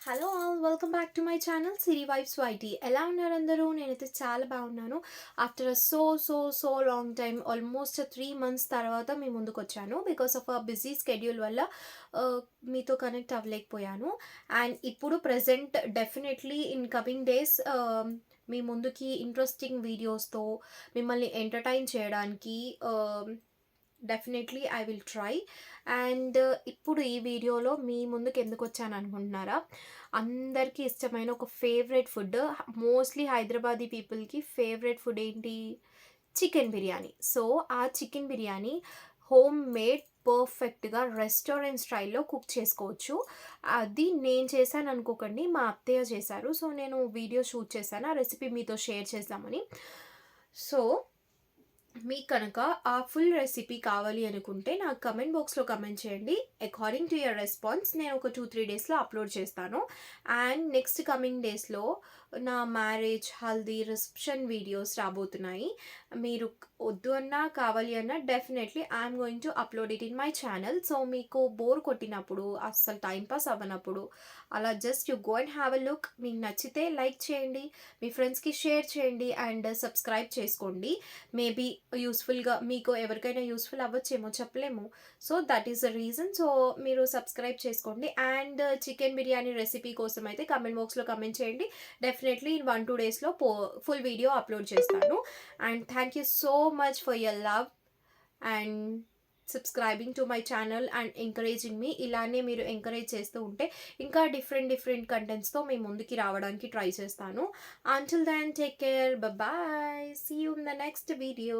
Hello all welcome back to my channel Siri vibes YT. ఎలా ఉన్నారు అందరూ? నేనైతే చాలా బాగున్నాను. After so long time, almost 3 months తర్వాత మీ ముందుకు వచ్చాను. బికాస్ ఆఫ్ బిజీ స్కెడ్యూల్ వల్ల uh, మీతో కనెక్ట్ అవ్వలేకపోయాను. అండ్ ఇప్పుడు present definitely in coming days మీ ముందుకి ఇంట్రెస్టింగ్ వీడియోస్తో మిమ్మల్ని ఎంటర్టైన్ చేయడానికి definitely I will try. And ఇప్పుడు ఈ వీడియోలో మీ ముందుకు ఎందుకు వచ్చాను అనుకుంటున్నారా? అందరికీ ఇష్టమైన ఒక ఫేవరెట్ ఫుడ్, మోస్ట్లీ హైదరాబాదీ పీపుల్కి ఫేవరెట్ ఫుడ్ ఏంటి? చికెన్ బిర్యానీ. సో ఆ చికెన్ బిర్యానీ హోమ్ మేడ్ పర్ఫెక్ట్గా రెస్టారెంట్ స్టైల్లో కుక్ చేసుకోవచ్చు. అది నేను చేశాను అనుకోకండి, మా అత్తయ్య చేశారు. సో నేను వీడియో షూట్ చేశాను, ఆ రెసిపీ మీతో షేర్ చేద్దామని. సో మీకు కనుక ఆ ఫుల్ రెసిపీ కావాలి అనుకుంటే నాకు కమెంట్ బాక్స్లో కమెంట్ చేయండి. అకార్డింగ్ టు యువర్ రెస్పాన్స్ నేను ఒక 2-3 డేస్లో అప్లోడ్ చేస్తాను. అండ్ నెక్స్ట్ కమింగ్ డేస్లో నా మ్యారేజ్, హల్దీ, రిసెప్షన్ వీడియోస్ రాబోతున్నాయి. మీరు వద్దు అన్నా కావాలి అన్నా definitely I'm going to upload it in my channel. So మీకు బోర్ కొట్టినప్పుడు, అస్సలు టైంపాస్ అవ్వనప్పుడు అలా just you go and have a look. మీకు నచ్చితే లైక్ చేయండి, మీ ఫ్రెండ్స్కి షేర్ చేయండి అండ్ సబ్స్క్రైబ్ చేసుకోండి. మేబీ యూస్ఫుల్గా మీకు ఎవరికైనా యూస్ఫుల్ అవ్వచ్చేమో, చెప్పలేము. So that is the reason. So మీరు సబ్స్క్రైబ్ చేసుకోండి. అండ్ చికెన్ బిర్యానీ రెసిపీ కోసం అయితే కమెంట్ బాక్స్లో కమెంట్ చేయండి. డెఫినెట్లీ ఇన్ 1-2 డేస్లో ఫుల్ వీడియో అప్లోడ్ చేస్తాను. And thank you so much for your love and subscribing to my channel and encouraging మీ. ఇలానే మీరు ఎంకరేజ్ చేస్తూ ఉంటే ఇంకా డిఫరెంట్ కంటెంట్స్తో మీ ముందుకి రావడానికి ట్రై చేస్తాను. Until then take care, bye, see you in the next video.